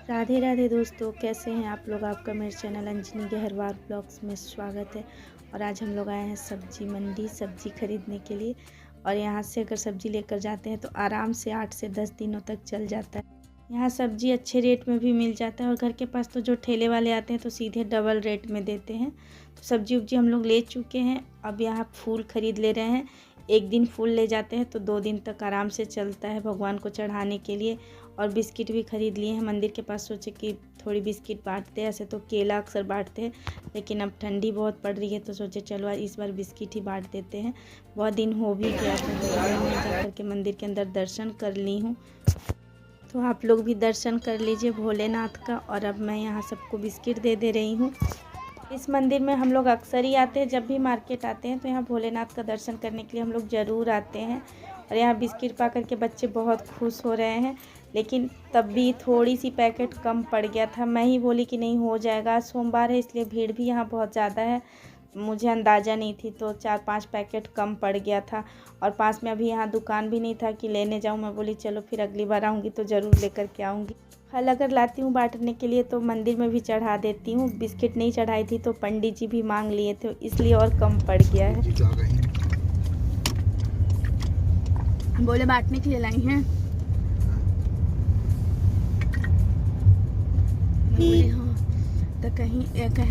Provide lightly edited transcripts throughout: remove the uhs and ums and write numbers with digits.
राधे राधे दोस्तों, कैसे हैं आप लोग। आपका मेरे चैनल अंजनी गहरवार ब्लॉग्स में स्वागत है। और आज हम लोग आए हैं सब्जी मंडी सब्जी खरीदने के लिए। और यहाँ से अगर सब्जी लेकर जाते हैं तो आराम से 8 से 10 दिनों तक चल जाता है। यहाँ सब्जी अच्छे रेट में भी मिल जाता है और घर के पास तो जो ठेले वाले आते हैं तो सीधे डबल रेट में देते हैं। तो सब्जी उब्जी हम लोग ले चुके हैं। अब यहाँ फूल ख़रीद ले रहे हैं। एक दिन फूल ले जाते हैं तो 2 दिन तक आराम से चलता है भगवान को चढ़ाने के लिए। और बिस्किट भी ख़रीद लिए हैं मंदिर के पास। सोचे कि थोड़ी बिस्किट बांटते हैं, ऐसे तो केला अक्सर बांटते हैं लेकिन अब ठंडी बहुत पड़ रही है तो सोचे चलो इस बार बिस्किट ही बांट देते हैं। बहुत दिन हो भी गया था तो मैं जा कर के मंदिर के अंदर दर्शन कर ली हूँ। तो आप लोग भी दर्शन कर लीजिए भोलेनाथ का। और अब मैं यहाँ सबको बिस्किट दे रही हूँ। इस मंदिर में हम लोग अक्सर ही आते हैं, जब भी मार्केट आते हैं तो यहाँ भोलेनाथ का दर्शन करने के लिए हम लोग ज़रूर आते हैं। और यहाँ बिस्किट पा कर के बच्चे बहुत खुश हो रहे हैं। लेकिन तब भी थोड़ी सी पैकेट कम पड़ गया था। मैं ही बोली कि नहीं हो जाएगा, आज सोमवार है इसलिए भीड़ भी यहाँ बहुत ज़्यादा है। मुझे अंदाज़ा नहीं थी तो 4-5 पैकेट कम पड़ गया था। और पास में अभी यहाँ दुकान भी नहीं था कि लेने जाऊँ। मैं बोली चलो फिर अगली बार आऊँगी तो ज़रूर लेकर के आऊँगी। फल अगर लाती हूँ बांटने के लिए तो मंदिर में भी चढ़ा देती हूँ। बिस्किट नहीं चढ़ाई थी तो पंडित जी भी मांग लिए थे, इसलिए और कम पड़ गया है। बोले बांटने के लिए लाई हैं। बोले हाँ तो कहीं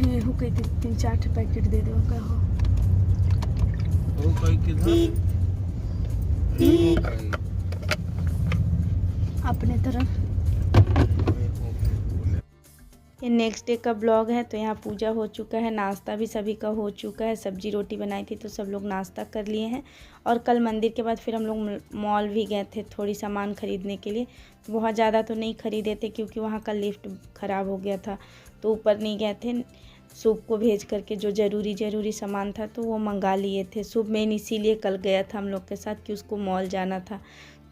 एहू कहीं 3-4 पैकेट दे दो कहो। अपने तरफ ये नेक्स्ट डे का ब्लॉग है। तो यहाँ पूजा हो चुका है, नाश्ता भी सभी का हो चुका है। सब्जी रोटी बनाई थी तो सब लोग नाश्ता कर लिए हैं। और कल मंदिर के बाद फिर हम लोग मॉल भी गए थे थोड़ी सामान ख़रीदने के लिए। बहुत ज़्यादा तो नहीं ख़रीदे थे क्योंकि वहाँ का लिफ्ट ख़राब हो गया था तो ऊपर नहीं गए थे। सूप को भेज करके जो ज़रूरी सामान था तो वो मंगा लिए थे। सूप मेन इसीलिए कल गया था हम लोग के साथ कि उसको मॉल जाना था।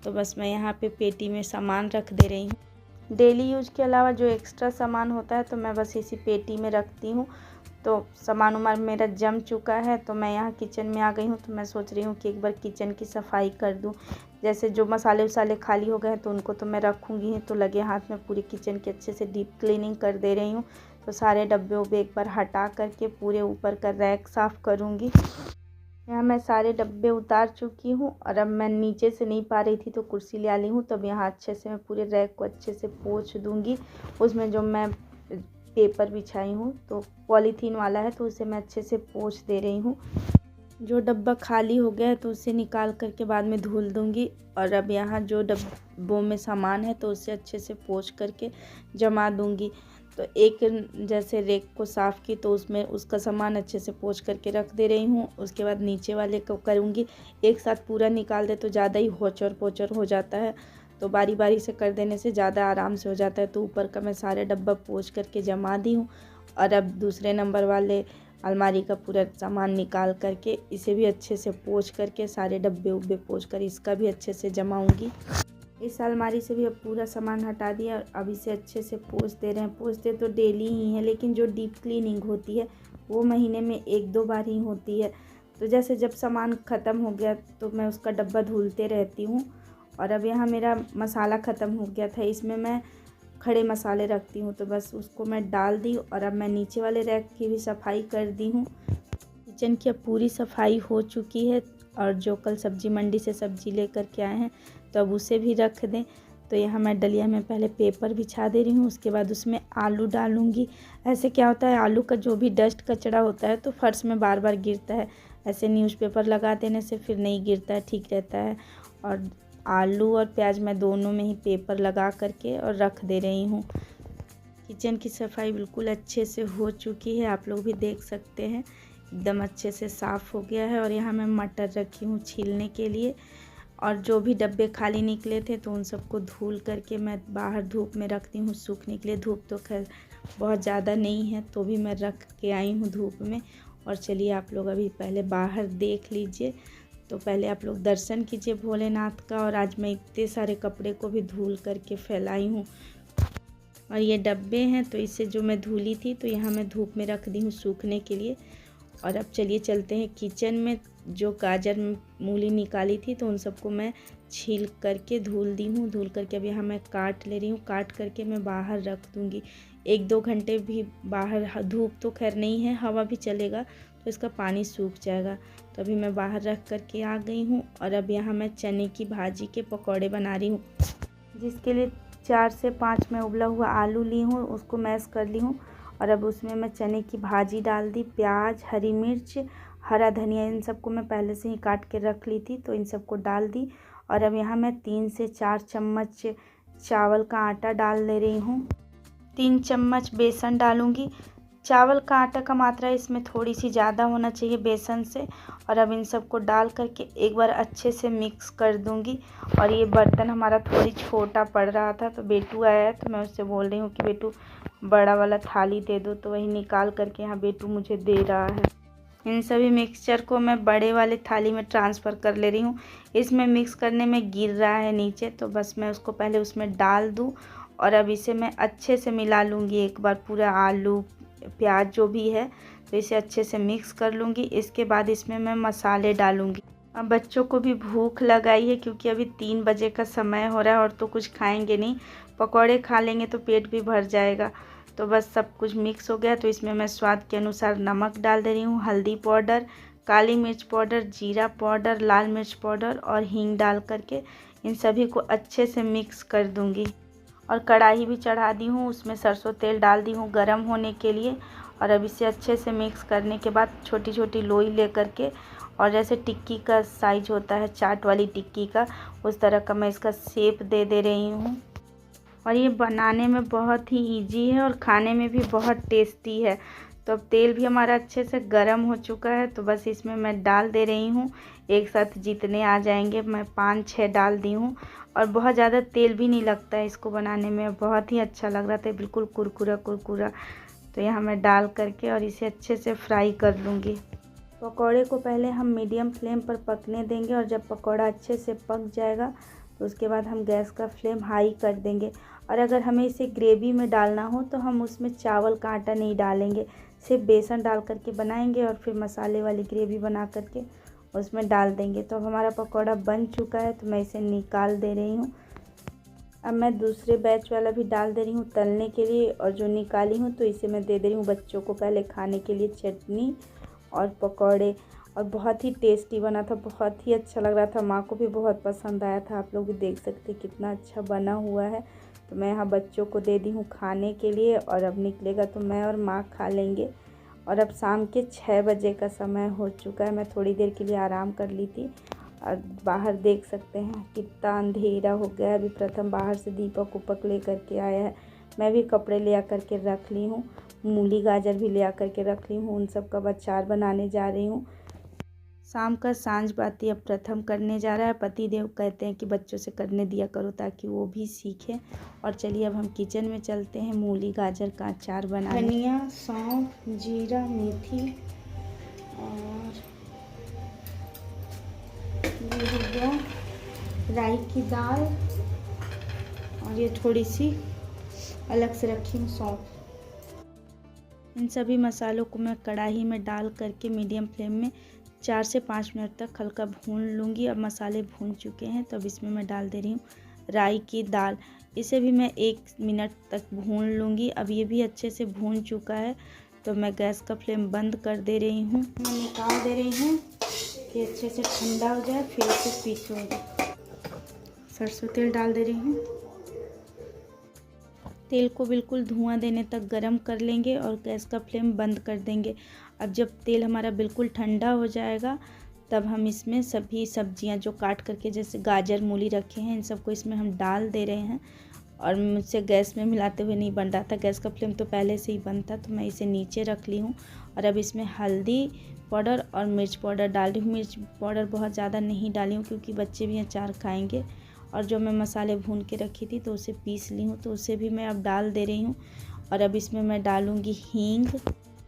तो बस मैं यहाँ पे पेटी में सामान रख दे रही हूँ। डेली यूज के अलावा जो एक्स्ट्रा सामान होता है तो मैं बस इसी पेटी में रखती हूँ। तो सामान उमान मेरा जम चुका है तो मैं यहाँ किचन में आ गई हूँ। तो मैं सोच रही हूँ कि एक बार किचन की सफाई कर दूँ। जैसे जो मसाले वसाले खाली हो गए हैं तो उनको तो मैं रखूँगी ही, तो लगे हाथ में पूरी किचन की अच्छे से डीप क्लीनिंग कर दे रही हूँ। तो सारे डब्बे उब्बे एक बार हटा करके पूरे ऊपर का रैक साफ़ करूँगी। यहाँ मैं सारे डब्बे उतार चुकी हूँ और अब मैं नीचे से नहीं पा रही थी तो कुर्सी ले आई हूँ। तब यहाँ अच्छे से मैं पूरे रैक को अच्छे से पोंछ दूँगी। उसमें जो मैं पेपर बिछाई हूँ तो पॉलीथीन वाला है तो उसे मैं अच्छे से पोंछ दे रही हूँ। जो डब्बा खाली हो गया है तो उसे निकाल करके बाद में धुल दूँगी। और अब यहाँ जो डब्बों में सामान है तो उसे अच्छे से पोंछ करके जमा दूँगी। तो एक जैसे रैक को साफ़ की तो उसमें उसका सामान अच्छे से पोंछ करके रख दे रही हूँ। उसके बाद नीचे वाले को करूँगी। एक साथ पूरा निकाल दे तो ज़्यादा ही होचर पोचर हो जाता है, तो बारी बारी से कर देने से ज़्यादा आराम से हो जाता है। तो ऊपर का मैं सारे डब्बा पोंछ करके जमा दी हूँ। और अब दूसरे नंबर वाले अलमारी का पूरा सामान निकाल करके इसे भी अच्छे से पोंछ करके सारे डब्बे उब्बे पोंछ कर इसका भी अच्छे से जमाऊँगी। इस अलमारी से भी अब पूरा सामान हटा दिया और अब इसे अच्छे से पोंछ दे रहे हैं। पोंछते तो डेली ही है लेकिन जो डीप क्लीनिंग होती है वो महीने में 1-2 बार ही होती है। तो जैसे जब सामान ख़त्म हो गया तो मैं उसका डब्बा धुलते रहती हूँ। और अब यहाँ मेरा मसाला ख़त्म हो गया था, इसमें मैं खड़े मसाले रखती हूँ तो बस उसको मैं डाल दी। और अब मैं नीचे वाले रैक की भी सफाई कर दी हूँ। किचन की अब पूरी सफाई हो चुकी है। और जो कल सब्जी मंडी से सब्जी लेकर के आए हैं तो अब उसे भी रख दें। तो यहाँ मैं डलिया में पहले पेपर बिछा दे रही हूँ, उसके बाद उसमें आलू डालूँगी। ऐसे क्या होता है, आलू का जो भी डस्ट कचरा होता है तो फर्श में बार बार गिरता है। ऐसे न्यूज़पेपर लगा देने से फिर नहीं गिरता है, ठीक रहता है। और आलू और प्याज मैं दोनों में ही पेपर लगा करके और रख दे रही हूँ। किचन की सफाई बिल्कुल अच्छे से हो चुकी है, आप लोग भी देख सकते हैं एकदम अच्छे से साफ़ हो गया है। और यहाँ मैं मटर रखी हूँ छीलने के लिए। और जो भी डब्बे खाली निकले थे तो उन सबको धुल करके मैं बाहर धूप में रखती हूँ सूखने के लिए। धूप तो खैर बहुत ज़्यादा नहीं है तो भी मैं रख के आई हूँ धूप में। और चलिए आप लोग अभी पहले बाहर देख लीजिए। तो पहले आप लोग दर्शन कीजिए भोलेनाथ का। और आज मैं इतने सारे कपड़े को भी धुल करके फैलाई हूँ। और ये डब्बे हैं तो इसे जो मैं धुली थी तो यहाँ मैं धूप में रख दी हूँ सूखने के लिए। और अब चलिए चलते हैं किचन में। जो गाजर मूली निकाली थी तो उन सबको मैं छील करके धुल दी हूँ। धुल करके अब यहाँ मैं काट ले रही हूँ। काट करके मैं बाहर रख दूँगी 1-2 घंटे भी बाहर। धूप तो खैर नहीं है, हवा भी चलेगा तो इसका पानी सूख जाएगा। तो अभी मैं बाहर रख करके आ गई हूँ। और अब यहाँ मैं चने की भाजी के पकौड़े बना रही हूँ, जिसके लिए 4 से 5 मैं उबला हुआ आलू ली हूँ, उसको मैश कर ली हूँ। और अब उसमें मैं चने की भाजी डाल दी, प्याज, हरी मिर्च, हरा धनिया, इन सबको मैं पहले से ही काट के रख ली थी, तो इन सबको डाल दी। और अब यहाँ मैं 3 से 4 चम्मच चावल का आटा डाल ले रही हूँ। 3 चम्मच बेसन डालूँगी। चावल का आटा का मात्रा इसमें थोड़ी सी ज़्यादा होना चाहिए बेसन से। और अब इन सबको डाल करके एक बार अच्छे से मिक्स कर दूंगी। और ये बर्तन हमारा थोड़ी छोटा पड़ रहा था, तो बेटू आया है तो मैं उससे बोल रही हूँ कि बेटू बड़ा वाला थाली दे दो, तो वही निकाल करके यहाँ बेटू मुझे दे रहा है। इन सभी मिक्सचर को मैं बड़े वाले थाली में ट्रांसफ़र कर ले रही हूँ। इसमें मिक्स करने में गिर रहा है नीचे, तो बस मैं उसको पहले उसमें डाल दूँ। और अब इसे मैं अच्छे से मिला लूँगी एक बार, पूरा आलू प्याज जो भी है, तो इसे अच्छे से मिक्स कर लूँगी। इसके बाद इसमें मैं मसाले डालूँगी। अब बच्चों को भी भूख लगाई है, क्योंकि अभी 3 बजे का समय हो रहा है और तो कुछ खाएंगे नहीं। पकौड़े खा लेंगे तो पेट भी भर जाएगा। तो बस सब कुछ मिक्स हो गया, तो इसमें मैं स्वाद के अनुसार नमक डाल दे रही हूँ, हल्दी पाउडर, काली मिर्च पाउडर, जीरा पाउडर, लाल मिर्च पाउडर और हींग डाल करके इन सभी को अच्छे से मिक्स कर दूँगी। और कढ़ाई भी चढ़ा दी हूँ, उसमें सरसों तेल डाल दी हूँ गरम होने के लिए। और अब इसे अच्छे से मिक्स करने के बाद छोटी छोटी लोई ले करके, और जैसे टिक्की का साइज होता है चाट वाली टिक्की का, उस तरह का मैं इसका शेप दे रही हूँ। और ये बनाने में बहुत ही इजी है और खाने में भी बहुत टेस्टी है। तो अब तेल भी हमारा अच्छे से गर्म हो चुका है, तो बस इसमें मैं डाल दे रही हूँ। एक साथ जितने आ जाएंगे मैं 5-6 डाल दी हूँ। और बहुत ज़्यादा तेल भी नहीं लगता है इसको बनाने में, बहुत ही अच्छा लग रहा था, बिल्कुल कुरकुरा कुरकुरा। तो यहाँ मैं डाल करके और इसे अच्छे से फ्राई कर लूँगी। पकौड़े को पहले हम मीडियम फ्लेम पर पकने देंगे, और जब पकौड़ा अच्छे से पक जाएगा तो उसके बाद हम गैस का फ्लेम हाई कर देंगे। और अगर हमें इसे ग्रेवी में डालना हो तो हम उसमें चावल का आटा नहीं डालेंगे, सिर्फ बेसन डाल करके बनाएंगे और फिर मसाले वाली ग्रेवी बना करके उसमें डाल देंगे। तो अब हमारा पकौड़ा बन चुका है, तो मैं इसे निकाल दे रही हूँ। अब मैं दूसरे बैच वाला भी डाल दे रही हूँ तलने के लिए, और जो निकाली हूँ तो इसे मैं दे दे रही हूँ बच्चों को पहले खाने के लिए, चटनी और पकौड़े। और बहुत ही टेस्टी बना था, बहुत ही अच्छा लग रहा था, माँ को भी बहुत पसंद आया था। आप लोग भी देख सकते हैं कितना अच्छा बना हुआ है। तो मैं यहाँ बच्चों को दे दी हूँ खाने के लिए, और अब निकलेगा तो मैं और माँ खा लेंगे। और अब शाम के 6 बजे का समय हो चुका है, मैं थोड़ी देर के लिए आराम कर ली थी। और बाहर देख सकते हैं कितना अंधेरा हो गया है। अभी प्रथम बाहर से दीपक उपक ले करके आया है, मैं भी कपड़े ले आकर के रख ली हूँ, मूली गाजर भी ले आकर के रख ली हूँ, उन सब का अचार बनाने जा रही हूँ। शाम का सांझ बाती अब प्रथम करने जा रहा है। पति देव कहते हैं कि बच्चों से करने दिया करो ताकि वो भी सीखें। और चलिए अब हम किचन में चलते हैं मूली गाजर का अचार बनाने। धनिया, सौंफ, जीरा, मेथी और ये हो गया राई की दाल, और ये थोड़ी सी अलग से रखी हूँ सौंफ। इन सभी मसालों को मैं कढ़ाई में डाल करके मीडियम फ्लेम में 4 से 5 मिनट तक हल्का भून लूँगी। अब मसाले भून चुके हैं, तो अब इसमें मैं डाल दे रही हूँ राई की दाल। इसे भी मैं 1 मिनट तक भून लूँगी। अब ये भी अच्छे से भून चुका है, तो मैं गैस का फ्लेम बंद कर दे रही हूँ। मैं निकाल दे रही हूँ कि अच्छे से ठंडा हो जाए, फिर इसे पीसूँगी। सरसों तेल डाल दे रही हूँ। तेल को बिल्कुल धुआं देने तक गरम कर लेंगे और गैस का फ्लेम बंद कर देंगे। अब जब तेल हमारा बिल्कुल ठंडा हो जाएगा, तब हम इसमें सभी सब्जियां जो काट करके, जैसे गाजर मूली रखे हैं, इन सबको इसमें हम डाल दे रहे हैं। और मुझसे गैस में मिलाते हुए नहीं बन रहा था, गैस का फ्लेम तो पहले से ही बंद था, तो मैं इसे नीचे रख ली हूँ। और अब इसमें हल्दी पाउडर और मिर्च पाउडर डाल रही हूँ। मिर्च पाउडर बहुत ज़्यादा नहीं डाली हूँ, क्योंकि बच्चे भी अचार खाएँगे। और जो मैं मसाले भून के रखी थी तो उसे पीस ली हूँ, तो उसे भी मैं अब डाल दे रही हूँ। और अब इसमें मैं डालूँगी हींग,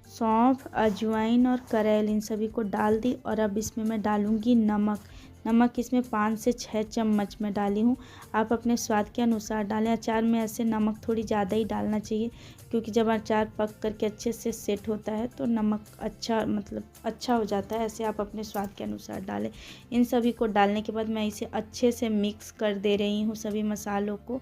सौंफ, अजवाइन और करेल, इन सभी को डाल दी। और अब इसमें मैं डालूँगी नमक। नमक इसमें 5 से 6 चम्मच मैं डाली हूँ। आप अपने स्वाद के अनुसार डालें। अचार में ऐसे नमक थोड़ी ज़्यादा ही डालना चाहिए, क्योंकि जब अचार पक करके अच्छे से सेट होता है तो नमक अच्छा हो जाता है। ऐसे आप अपने स्वाद के अनुसार डालें। इन सभी को डालने के बाद मैं इसे अच्छे से मिक्स कर दे रही हूँ सभी मसालों को।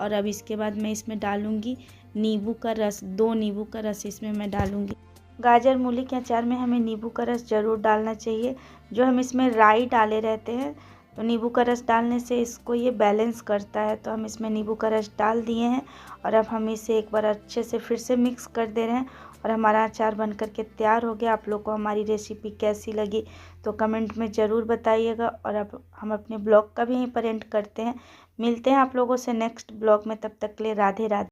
और अब इसके बाद मैं इसमें डालूँगी नींबू का रस। 2 नींबू का रस इसमें मैं डालूँगी। गाजर मूली के अचार में हमें नींबू का रस ज़रूर डालना चाहिए। जो हम इसमें राई डाले रहते हैं, तो नींबू का रस डालने से इसको ये बैलेंस करता है। तो हम इसमें नींबू का रस डाल दिए हैं और अब हम इसे एक बार अच्छे से फिर से मिक्स कर दे रहे हैं और हमारा अचार बन करके तैयार हो गया। आप लोग को हमारी रेसिपी कैसी लगी तो कमेंट में ज़रूर बताइएगा। और अब हम अपने ब्लॉग का भी यहीं पर एंड करते हैं। मिलते हैं आप लोगों से नेक्स्ट ब्लॉग में। तब तक के लिए राधे राधे।